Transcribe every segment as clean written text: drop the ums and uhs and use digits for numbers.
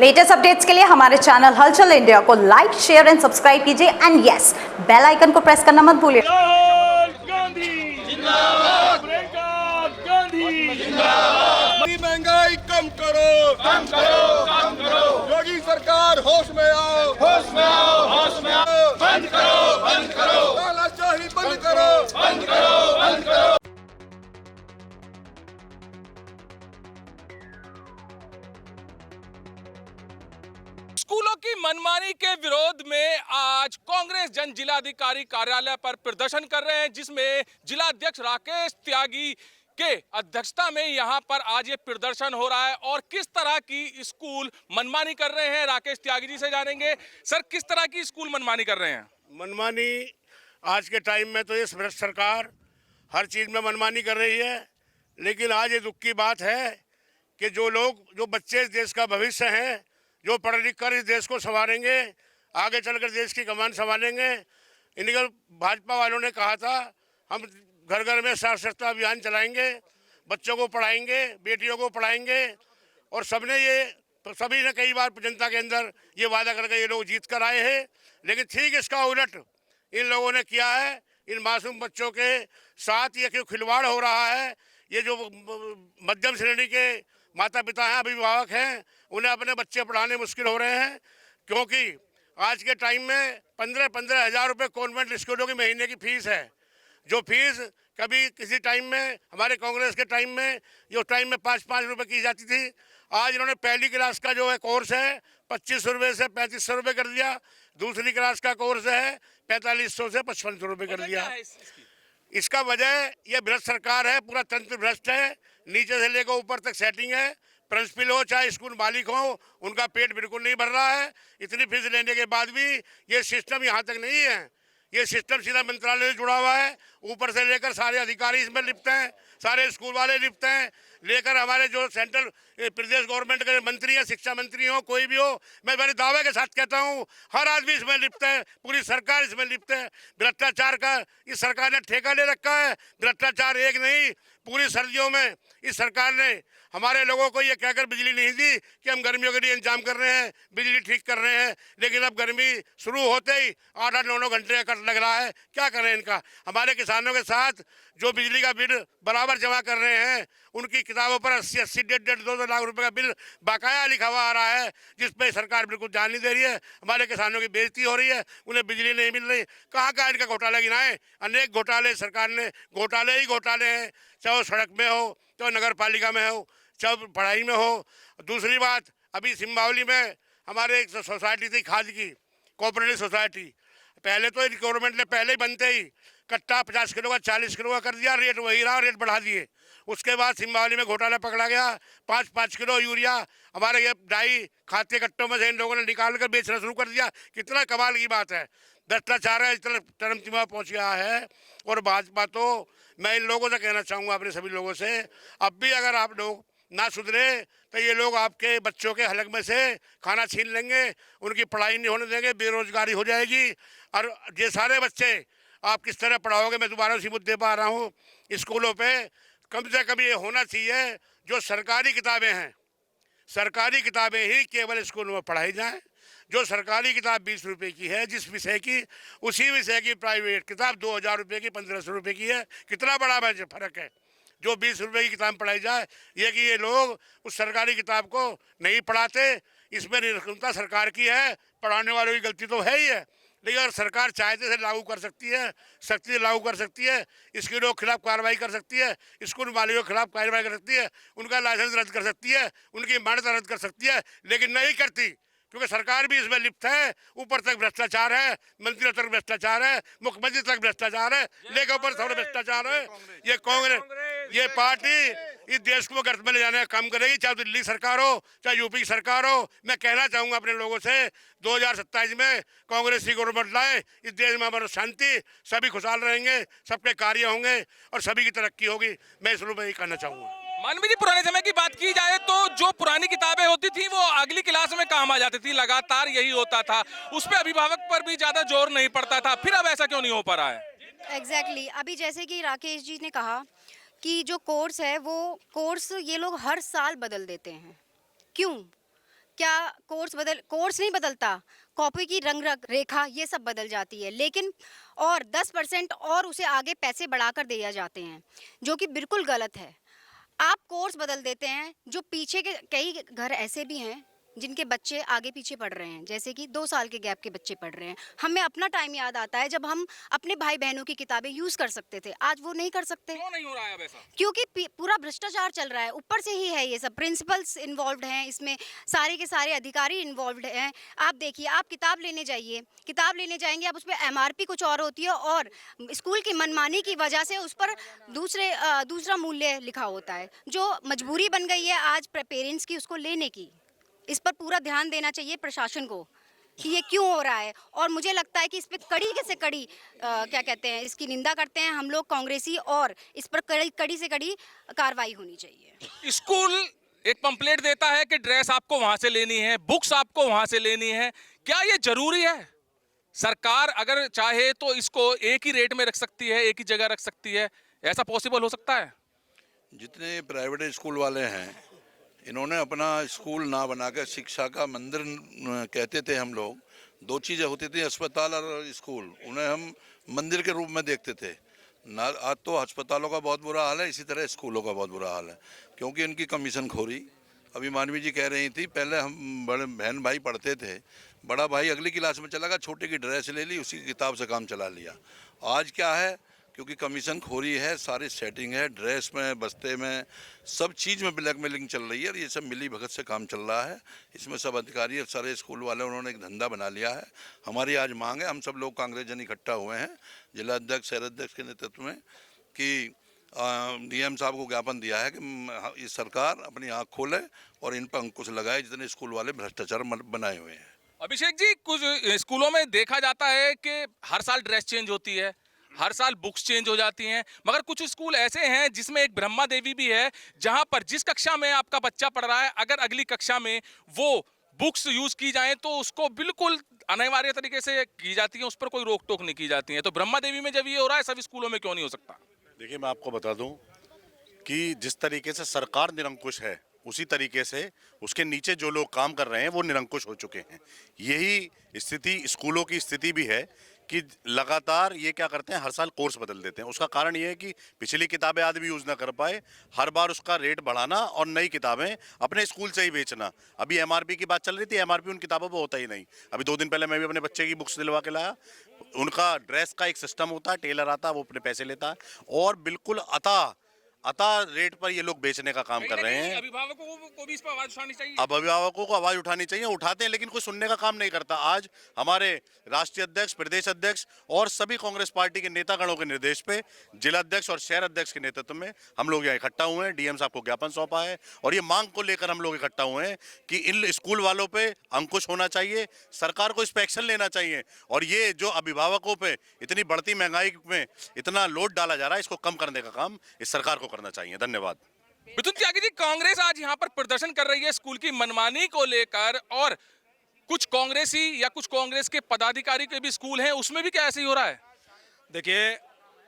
Latest updates के लिए हमारे चैनल हलचल इंडिया को लाइक, शेयर एंड सब्सक्राइब कीजिए एंड यस, बेल आइकन को प्रेस करना मत भूलिए। राहुल गांधी जिंदाबाद, प्रियंका गांधी जिंदाबाद। महंगाई कम करो, कम करो, कम करो। योगी सरकार होश में आओ, होश में आओ, होश में आओ। बंद करो, बंद करो, तानाशाही बंद करो, बंद करो, बंद करो। स्कूलों की मनमानी के विरोध में आज कांग्रेस जन जिलाधिकारी कार्यालय पर प्रदर्शन कर रहे हैं, जिसमें जिलाध्यक्ष राकेश त्यागी के अध्यक्षता में यहां पर आज ये प्रदर्शन हो रहा है। और किस तरह की स्कूल मनमानी कर रहे हैं, राकेश त्यागी जी से जानेंगे। सर, किस तरह की स्कूल मनमानी कर रहे हैं? मनमानी आज के टाइम में तो ये सरकार हर चीज़ में मनमानी कर रही है, लेकिन आज ये दुख की बात है कि जो बच्चे इस देश का भविष्य हैं, जो पढ़ लिख कर इस देश को संभालेंगे, आगे चलकर देश की कमान संभालेंगे, इन्हीं भाजपा वालों ने कहा था हम घर घर में साक्षरता अभियान चलाएंगे, बच्चों को पढ़ाएंगे, बेटियों को पढ़ाएंगे। और सभी ने कई बार जनता के अंदर ये वादा करके ये लोग जीत कर आए हैं, लेकिन ठीक इसका उलट इन लोगों ने किया है। इन मासूम बच्चों के साथ ये क्यों खिलवाड़ हो रहा है। ये जो मध्यम श्रेणी के माता पिता हैं, अभिभावक हैं, उन्हें अपने बच्चे पढ़ाने मुश्किल हो रहे हैं, क्योंकि आज के टाइम में 15-15 हज़ार रुपये कॉन्वेंट स्कूलों की महीने की फीस है। जो फीस कभी किसी टाइम में हमारे कांग्रेस के टाइम में जो टाइम में 5-5 रुपये की जाती थी, आज इन्होंने पहली क्लास का जो है कोर्स है 2500 रुपये से 3500 रुपये कर दिया। दूसरी क्लास का कोर्स है 4500 से 5500 रुपये कर दिया। इसका वजह यह भ्रष्ट सरकार है, पूरा तंत्र भ्रष्ट है, नीचे से लेकर ऊपर तक सेटिंग है। प्रिंसिपल हो चाहे स्कूल मालिक हो, उनका पेट बिल्कुल नहीं भर रहा है। इतनी फीस लेने के बाद भी ये सिस्टम यहाँ तक नहीं है। ये सिस्टम सीधा मंत्रालय से जुड़ा हुआ है, ऊपर से लेकर सारे अधिकारी इसमें लिप्त हैं, सारे स्कूल वाले लिप्त हैं, लेकर हमारे जो सेंट्रल प्रदेश गवर्नमेंट के मंत्री हैं, शिक्षा मंत्री हो, कोई भी हो, मैं मेरे दावे के साथ कहता हूँ हर आदमी इसमें लिप्त है, पूरी सरकार इसमें लिप्त है। भ्रष्टाचार का इस सरकार ने ठेका ले रखा है। भ्रष्टाचार एक नहीं, पूरी सर्दियों में इस सरकार ने हमारे लोगों को ये कहकर बिजली नहीं दी कि हम गर्मियों के लिए इंतजाम कर रहे हैं, बिजली ठीक कर रहे हैं, लेकिन अब गर्मी शुरू होते ही 8-8, 9-9 घंटे का कट लग रहा है। क्या करें इनका। हमारे किसानों के साथ जो बिजली का बिल बराबर जमा कर रहे हैं, उनकी किताबों पर 80-80, 1.5, 2 लाख रुपए का बिल बाकाया लिखा हुआ आ रहा है, जिस पे सरकार बिल्कुल ध्यान नहीं दे रही है। हमारे किसानों की बेइज्जती हो रही है, उन्हें बिजली नहीं मिल रही। कहाँ इनका घोटाला गिनाए। अनेक घोटाले सरकार ने, घोटाले ही घोटाले हैं, चाहे वो सड़क में हो, चाहे नगर पालिका में हो, चाहे पढ़ाई में हो। दूसरी बात, अभी सिंबावली में हमारे एक सोसाइटी थी खाद की, कोऑपरेटिव सोसाइटी। पहले तो गवर्नमेंट ने पहले ही बनते ही कट्टा 50 किलो का 40 किलो का कर दिया, रेट वही रहा, रेट बढ़ा दिए। उसके बाद सिंबावली में घोटाला पकड़ा गया, 5-5 किलो यूरिया हमारे ये डाई खाद के कट्टों में से इन लोगों ने निकाल कर बेचना शुरू कर दिया। कितना कमाल की बात है। भ्रष्टाचार है, इतना चरम सीमा पहुँच गया है। और भाजपा तो मैं इन लोगों से कहना चाहूँगा, अपने सभी लोगों से, अब भी अगर आप लोग ना सुधरे तो ये लोग आपके बच्चों के हलक में से खाना छीन लेंगे, उनकी पढ़ाई नहीं होने देंगे, बेरोजगारी हो जाएगी। और ये सारे बच्चे आप किस तरह पढ़ाओगे। मैं दोबारा उसी मुद्दे पर आ रहा हूँ। स्कूलों पे कम से कम ये होना चाहिए, जो सरकारी किताबें हैं, सरकारी किताबें ही केवल स्कूलों में पढ़ाई जाएँ। जो सरकारी किताब 20 रुपये की है जिस विषय की, उसी विषय की प्राइवेट किताब 2000 रुपये की, 1500 रुपये की है। कितना बड़ा फर्क है। जो 20 रुपये की किताब पढ़ाई जाए, ये कि ये लोग उस सरकारी किताब को नहीं पढ़ाते। इसमें निरंकुशता सरकार की है, पढ़ाने वालों की गलती तो है ही है, लेकिन अगर सरकार चाहे तो इसे लागू कर सकती है, सख्ती से लागू कर सकती है, स्कूलों के खिलाफ कार्रवाई कर सकती है, स्कूल मालिकों के खिलाफ कार्रवाई कर सकती है, उनका लाइसेंस रद्द कर सकती है, उनकी मान्यता रद्द कर सकती है, लेकिन नहीं करती, क्योंकि सरकार भी इसमें लिप्त है। ऊपर तक भ्रष्टाचार है, मंत्रियों तक भ्रष्टाचार है, मुख्यमंत्री तक भ्रष्टाचार है, लेकिन ऊपर थोड़ा भ्रष्टाचार है। ये कांग्रेस, ये पार्टी इस देश को गर्त में ले जाने का काम करेगी, चाहे दिल्ली सरकार हो, चाहे यूपी की सरकार हो। मैं कहना चाहूँगा अपने लोगों से, 2027 में कांग्रेस की गवर्नमेंट लाए, इस देश में हमारा शांति, सभी खुशहाल रहेंगे, सबके कार्य होंगे और सभी की तरक्की होगी। मैं इस रूप में यही कहना चाहूँगा। मानवी जी, पुराने समय की बात की जाए तो जो पुरानी किताबें होती थी वो अगली क्लास में काम आ जाती थी, लगातार यही होता था, उस पर अभिभावक पर भी ज्यादा जोर नहीं पड़ता था। फिर अब ऐसा क्यों नहीं हो पा रहा है? एग्जैक्टली अभी जैसे कि राकेश जी ने कहा कि जो कोर्स है वो कोर्स ये लोग हर साल बदल देते हैं। क्यों? क्या कोर्स नहीं बदलता, कॉपी की रंग रेखा ये सब बदल जाती है, लेकिन और 10% और उसे आगे पैसे बढ़ाकर दिए जाते हैं, जो कि बिल्कुल गलत है। आप कोर्स बदल देते हैं, जो पीछे के कई घर ऐसे भी हैं जिनके बच्चे आगे पीछे पढ़ रहे हैं, जैसे कि 2 साल के गैप के बच्चे पढ़ रहे हैं। हमें अपना टाइम याद आता है जब हम अपने भाई बहनों की किताबें यूज़ कर सकते थे, आज वो नहीं कर सकते। क्यों नहीं हो रहा है अब ऐसा? क्योंकि पूरा भ्रष्टाचार चल रहा है, ऊपर से ही है ये सब, प्रिंसिपल्स इन्वॉल्व्ड हैं इसमें, सारे के सारे अधिकारी इन्वॉल्व्ड हैं। आप देखिए, आप किताब लेने जाइए, किताब लेने जाएंगे, आप उस पर एमआरपी कुछ और होती है और स्कूल की मनमानी की वजह से उस पर दूसरा मूल्य लिखा होता है, जो मजबूरी बन गई है आज पेरेंट्स की उसको लेने की। इस पर पूरा ध्यान देना चाहिए प्रशासन को कि ये क्यों हो रहा है, और मुझे लगता है कि इस पर कड़ी से कड़ी क्या कहते हैं, इसकी निंदा करते हैं हम लोग कांग्रेसी, और इस पर कड़ी से कड़ी कार्रवाई होनी चाहिए। स्कूल एक पंपलेट देता है कि ड्रेस आपको वहां से लेनी है, बुक्स आपको वहां से लेनी है, क्या ये जरूरी है? सरकार अगर चाहे तो इसको एक ही रेट में रख सकती है, एक ही जगह रख सकती है, ऐसा पॉसिबल हो सकता है? जितने प्राइवेट स्कूल वाले हैं, इन्होंने अपना स्कूल ना बनाकर शिक्षा का मंदिर कहते थे हम लोग। दो चीज़ें होती थी, अस्पताल और स्कूल, उन्हें हम मंदिर के रूप में देखते थे ना। आज तो अस्पतालों का बहुत बुरा हाल है, इसी तरह स्कूलों का बहुत बुरा हाल है, क्योंकि इनकी कमीशन खोरी। अभी मानवी जी कह रही थी, पहले हम बड़े बहन भाई पढ़ते थे, बड़ा भाई अगली क्लास में चला गया, छोटे की ड्रेस ले ली, उसी की किताब से काम चला लिया। आज क्या है, क्योंकि कमीशन खोरी है, सारी सेटिंग है, ड्रेस में, बस्ते में, सब चीज़ में ब्लैकमेलिंग चल रही है, और ये सब मिली भगत से काम चल रहा है। इसमें सब अधिकारी और सारे स्कूल वाले उन्होंने एक धंधा बना लिया है। हमारी आज मांग है, हम सब लोग कांग्रेस जन इकट्ठा हुए हैं जिला अध्यक्ष शहर अध्यक्ष के नेतृत्व में, कि डीएम साहब को ज्ञापन दिया है कि ये सरकार अपनी आँख खोले और इन पर अंकुश लगाए, जितने स्कूल वाले भ्रष्टाचार बनाए हुए हैं। अभिषेक जी, कुछ स्कूलों में देखा जाता है कि हर साल ड्रेस चेंज होती है, हर साल बुक्स चेंज हो जाती हैं, मगर कुछ स्कूल ऐसे हैं जिसमें एक ब्रह्मा देवी भी है, जहां पर जिस कक्षा में आपका बच्चा पढ़ रहा है, अगर अगली कक्षा में वो बुक्स यूज की जाएं तो उसको बिल्कुल अनिवार्य तरीके से की जाती है, उस पर कोई रोक टोक नहीं की जाती है। तो ब्रह्मा देवी में जब ये हो रहा है, सभी स्कूलों में क्यों नहीं हो सकता? देखिए, मैं आपको बता दूं कि जिस तरीके से सरकार निरंकुश है, उसी तरीके से उसके नीचे जो लोग काम कर रहे हैं वो निरंकुश हो चुके हैं। यही स्थिति स्कूलों की स्थिति भी है कि लगातार ये क्या करते हैं, हर साल कोर्स बदल देते हैं। उसका कारण ये है कि पिछली किताबें आदमी यूज़ ना कर पाए, हर बार उसका रेट बढ़ाना और नई किताबें अपने स्कूल से ही बेचना। अभी एमआरपी की बात चल रही थी, एमआरपी उन किताबों पर होता ही नहीं। अभी 2 दिन पहले मैं भी अपने बच्चे की बुक्स दिलवा के लाया। उनका ड्रेस का एक सिस्टम होता है, टेलर आता है, वो अपने पैसे लेता है, और बिल्कुल अता रेट पर ये लोग बेचने का काम कर रहे हैं। अभिभावकों को भी इस पर आवाज उठानी चाहिए। अब अभिभावकों को आवाज उठानी चाहिए, उठाते हैं, लेकिन कोई सुनने का काम नहीं करता। आज हमारे राष्ट्रीय अध्यक्ष, प्रदेश अध्यक्ष और सभी कांग्रेस पार्टी के नेतागणों के निर्देश पे जिला अध्यक्ष और शहर अध्यक्ष के नेतृत्व में हम लोग यहाँ इकट्ठा हुए हैं। डीएम साहब को ज्ञापन सौंपा है और ये मांग को लेकर हम लोग इकट्ठा हुए हैं कि इन स्कूल वालों पे अंकुश होना चाहिए, सरकार को इस पर एक्शन लेना चाहिए, और ये जो अभिभावकों पे इतनी बढ़ती महंगाई में इतना लोड डाला जा रहा है, इसको कम करने का काम इस सरकार को करना चाहिए। धन्यवाद। मिथुन त्यागी जी, कांग्रेस आज यहाँ पर प्रदर्शन कर रही है स्कूल की मनमानी को लेकर, और कुछ कांग्रेसी या कुछ कांग्रेस के पदाधिकारी के भी स्कूल हैं, उसमें भी क्या ऐसे ही हो रहा है? देखिए,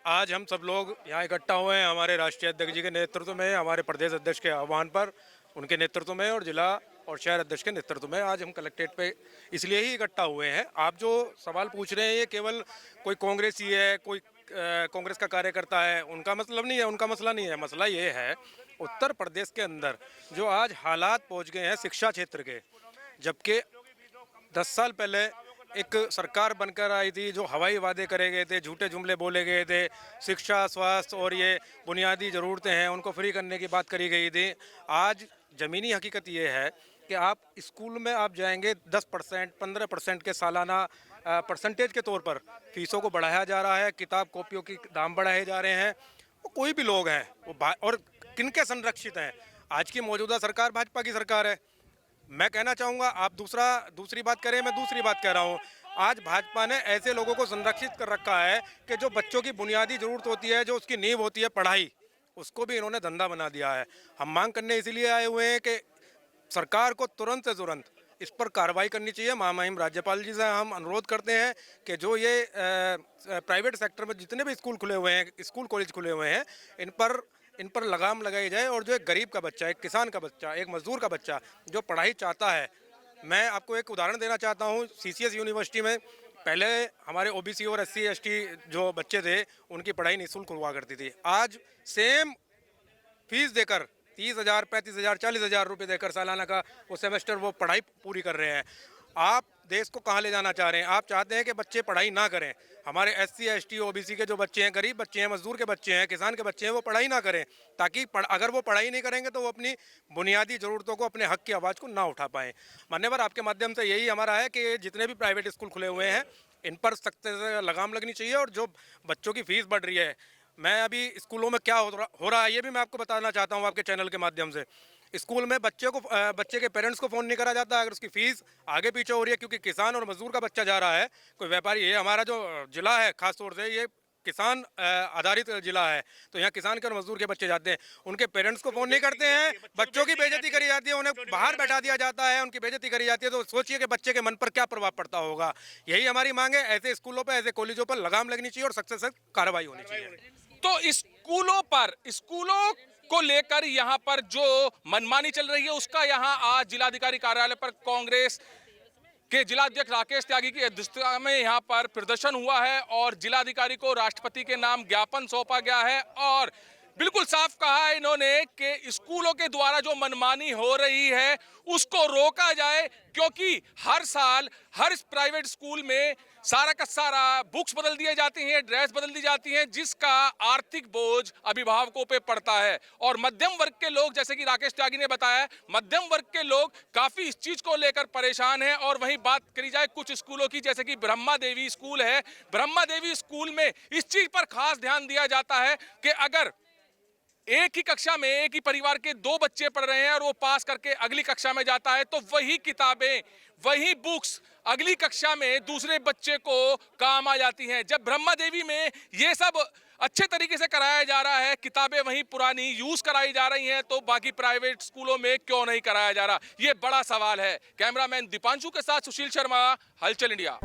आज हम सब लोग यहाँ इकट्ठा हुए हैं हमारे राष्ट्रीय अध्यक्ष जी के नेतृत्व में, हमारे प्रदेश अध्यक्ष के आह्वान पर, उनके नेतृत्व में, और जिला और शहर अध्यक्ष के नेतृत्व में आज हम कलेक्ट्रेट पे इसलिए ही इकट्ठा हुए हैं। आप जो सवाल पूछ रहे हैं, ये केवल कोई कांग्रेसी है, कोई कांग्रेस का कार्यकर्ता है, उनका मतलब नहीं है, उनका मसला नहीं है। मसला ये है, उत्तर प्रदेश के अंदर जो आज हालात पहुँच गए हैं शिक्षा क्षेत्र के, जबकि 10 साल पहले एक सरकार बनकर आई थी, जो हवाई वादे करे गए थे, झूठे जुमले बोले गए थे, शिक्षा, स्वास्थ्य और ये बुनियादी ज़रूरतें हैं उनको फ्री करने की बात करी गई थी। आज ज़मीनी हकीकत ये है कि आप स्कूल में आप जाएंगे, 10%, 15% के सालाना परसेंटेज के तौर पर फीसों को बढ़ाया जा रहा है, किताब कॉपियों की दाम बढ़ाए जा रहे हैं। वो कोई भी लोग हैं वो और किनके संरक्षित हैं? आज की मौजूदा सरकार भाजपा की सरकार है। मैं कहना चाहूँगा, आप दूसरी बात करें, मैं दूसरी बात कह रहा हूँ। आज भाजपा ने ऐसे लोगों को संरक्षित कर रखा है कि जो बच्चों की बुनियादी ज़रूरत होती है, जो उसकी नींव होती है पढ़ाई, उसको भी इन्होंने धंधा बना दिया है। हम मांग करने इसीलिए आए हुए हैं कि सरकार को तुरंत से तुरंत इस पर कार्रवाई करनी चाहिए। महामहिम राज्यपाल जी से हम अनुरोध करते हैं कि जो ये प्राइवेट सेक्टर में जितने भी स्कूल खुले हुए हैं, स्कूल कॉलेज खुले हुए हैं, इन पर लगाम लगाई जाए, और जो एक गरीब का बच्चा, एक किसान का बच्चा, एक मजदूर का बच्चा जो पढ़ाई चाहता है, मैं आपको एक उदाहरण देना चाहता हूँ। CCS यूनिवर्सिटी में पहले हमारे OBC और SC ST जो बच्चे थे उनकी पढ़ाई निःशुल्क हुआ करती थी। आज सेम फीस देकर 30,000, 35,000, 40,000 रुपये देकर सालाना का वो सेमेस्टर वो पढ़ाई पूरी कर रहे हैं। आप देश को कहाँ ले जाना चाह रहे हैं? आप चाहते हैं कि बच्चे पढ़ाई ना करें। हमारे SC ST OBC के जो बच्चे हैं, गरीब बच्चे हैं, मजदूर के बच्चे हैं, किसान के बच्चे हैं, वो पढ़ाई ना करें, ताकि अगर वो पढ़ाई नहीं करेंगे तो वो अपनी बुनियादी ज़रूरतों को, अपने हक की आवाज़ को ना उठा पाएँ। मान्यवर, आपके माध्यम से यही हमारा है कि जितने भी प्राइवेट स्कूल खुले हुए हैं इन पर सख्त से लगाम लगनी चाहिए। और जो बच्चों की फ़ीस बढ़ रही है, मैं अभी स्कूलों में क्या हो रहा है ये भी मैं आपको बताना चाहता हूँ आपके चैनल के माध्यम से। स्कूल में बच्चे के पेरेंट्स को फ़ोन नहीं करा जाता अगर उसकी फ़ीस आगे पीछे हो रही है, क्योंकि किसान और मजदूर का बच्चा जा रहा है, कोई व्यापारी। ये हमारा जो ज़िला है ख़ास तौर से ये किसान आधारित ज़िला है, तो यहाँ किसान के और मजदूर के बच्चे जाते हैं, उनके पेरेंट्स को फ़ोन नहीं करते हैं, बच्चों की बेइज्जती करी जाती है, उन्हें बाहर बैठा दिया जाता है, उनकी बेइज्जती करी जाती है। तो सोचिए कि बच्चे के मन पर क्या प्रभाव पड़ता होगा। यही हमारी मांग है, ऐसे स्कूलों पर, ऐसे कॉलेजों पर लगाम लगनी चाहिए और सख्त से सख्त कार्रवाई होनी चाहिए। तो स्कूलों को लेकर यहाँ पर जो मनमानी चल रही है उसका यहाँ आज जिलाधिकारी कार्यालय पर कांग्रेस के जिलाध्यक्ष राकेश त्यागी की अध्यक्षता में यहाँ पर प्रदर्शन हुआ है और जिलाधिकारी को राष्ट्रपति के नाम ज्ञापन सौंपा गया है। और बिल्कुल साफ कहा है इन्होंने कि स्कूलों के द्वारा जो मनमानी हो रही है उसको रोका जाए, क्योंकि हर साल हर प्राइवेट स्कूल में सारा का सारा बुक्स बदल दिए जाती हैं, ड्रेस बदल दी जाती हैं, जिसका आर्थिक बोझ अभिभावकों पे पड़ता है। और मध्यम वर्ग के लोग, जैसे कि राकेश त्यागी ने बताया, मध्यम वर्ग के लोग काफ़ी इस चीज़ को लेकर परेशान हैं। और वहीं बात करी जाए कुछ स्कूलों की, जैसे कि ब्रह्मा देवी स्कूल है, ब्रह्मा देवी स्कूल में इस चीज़ पर खास ध्यान दिया जाता है कि अगर एक ही कक्षा में एक ही परिवार के 2 बच्चे पढ़ रहे हैं और वो पास करके अगली कक्षा में जाता है, तो वही किताबें, वही बुक्स अगली कक्षा में दूसरे बच्चे को काम आ जाती हैं। जब ब्रह्मा देवी में ये सब अच्छे तरीके से कराया जा रहा है, किताबें वहीं पुरानी यूज कराई जा रही हैं, तो बाकी प्राइवेट स्कूलों में क्यों नहीं कराया जा रहा? ये बड़ा सवाल है। कैमरामैन दीपांशु के साथ सुशील शर्मा, हलचल इंडिया।